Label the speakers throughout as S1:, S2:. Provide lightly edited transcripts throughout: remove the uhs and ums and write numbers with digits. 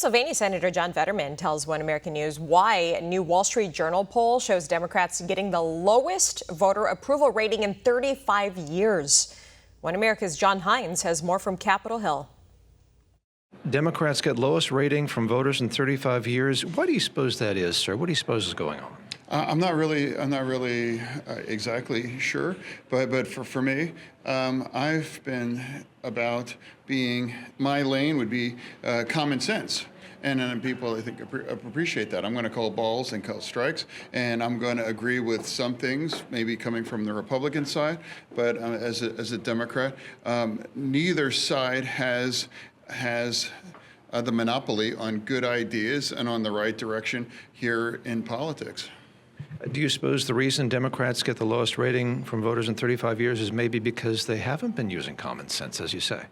S1: Pennsylvania Senator John Fetterman tells One American News why a new Wall Street Journal poll shows Democrats getting the lowest voter approval rating in 35 years. One America's John Hines has more from Capitol Hill.
S2: Democrats get lowest rating from voters in 35 years. Why do you suppose that is, sir? What do you suppose is going on?
S3: I'm not really exactly sure, but for me, I've been about being, my lane would be common sense. And people, I think, appreciate that. I'm going to call balls and call strikes, and I'm going to agree with some things, maybe coming from the Republican side, but as a Democrat, neither side has the monopoly on good ideas and on the right direction here in politics.
S2: Do you suppose the reason Democrats get the lowest rating from voters in 35 years is maybe because they haven't been using common sense, as you say?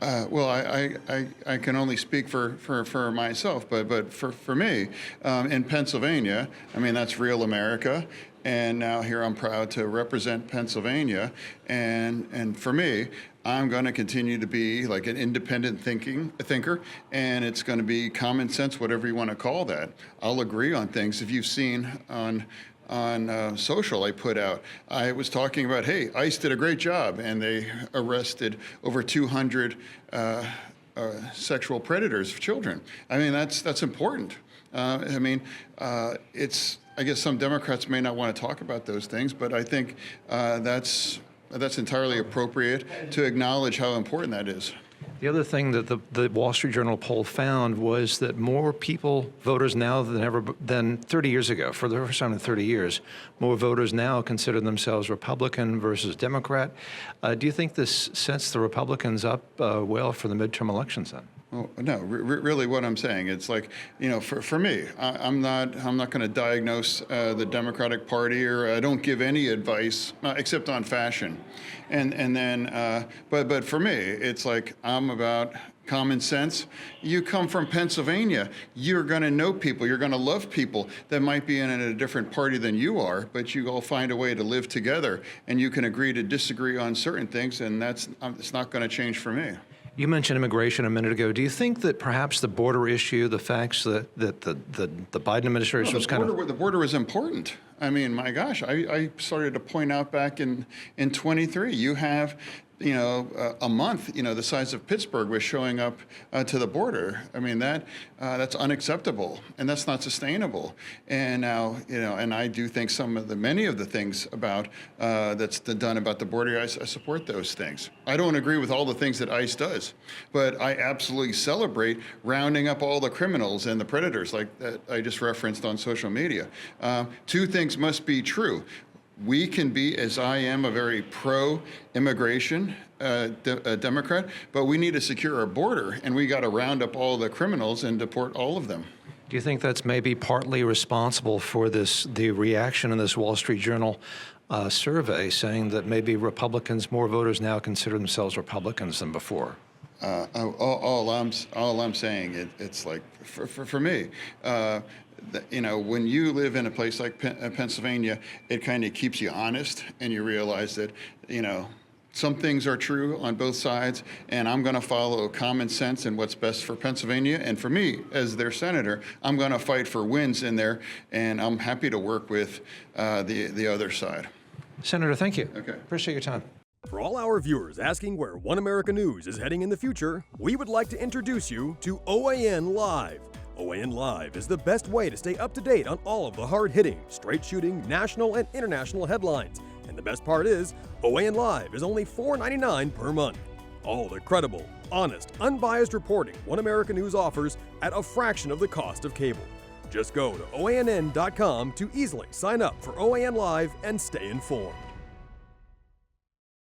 S3: Well, I can only speak for myself, but for me, in Pennsylvania, I mean, that's real America. And now here I'm proud to represent Pennsylvania. And for me, I'm going to continue to be like an independent thinker, and it's going to be common sense, whatever you want to call that. I'll agree on things. If you've seen on social I put out, I was talking about, hey, ICE did a great job, and they arrested over 200 sexual predators of children. I mean, that's important. I guess some Democrats may not want to talk about those things, but I think that's entirely appropriate to acknowledge how important that is.
S2: The other thing that the Wall Street Journal poll found was that more voters now than 30 years ago, for the first time in 30 years, more voters now consider themselves Republican versus Democrat. Do you think this sets the Republicans up well for the midterm elections then?
S3: Oh, no, really what I'm saying, it's like, you know, for me, I'm not going to diagnose the Democratic Party, or I don't give any advice except on fashion. And then, but for me, it's like I'm about common sense. You come from Pennsylvania, you're going to know people, you're going to love people that might be in a different party than you are, but you all find a way to live together, and you can agree to disagree on certain things, and it's not going to change for me.
S2: You mentioned immigration a minute ago. Do you think that perhaps the border issue, the facts that the Biden administration was kind of...
S3: The border is important. I mean, my gosh, I started to point out back in 23, you have, you know, a month, you know, the size of Pittsburgh was showing up to the border. I mean, that's unacceptable, and that's not sustainable. And now, you know, and I do think many of the things about that's done about the border, I support those things. I don't agree with all the things that ICE does, but I absolutely celebrate rounding up all the criminals and the predators like that I just referenced on social media. Two things must be true. We can be, as I am, a very pro-immigration Democrat, but we need to secure our border, and we got to round up all the criminals and deport all of them.
S2: Do you think that's maybe partly responsible for the reaction in this Wall Street Journal survey saying that maybe more voters now consider themselves Republicans than before?
S3: All I'm saying, it's like, for me, you know, when you live in a place like Pennsylvania, it kind of keeps you honest, and you realize that, you know, some things are true on both sides, and I'm going to follow common sense and what's best for Pennsylvania. And for me, as their senator, I'm going to fight for wins in there, and I'm happy to work with the other side.
S2: Senator, thank you.
S3: Okay.
S2: Appreciate your time.
S4: For all our viewers asking where One America News is heading in the future, we would like to introduce you to OAN Live. OAN Live is the best way to stay up to date on all of the hard-hitting, straight-shooting, national and international headlines. And the best part is, OAN Live is only $4.99 per month. All the credible, honest, unbiased reporting One America News offers at a fraction of the cost of cable. Just go to OANN.com to easily sign up for OAN Live and stay informed.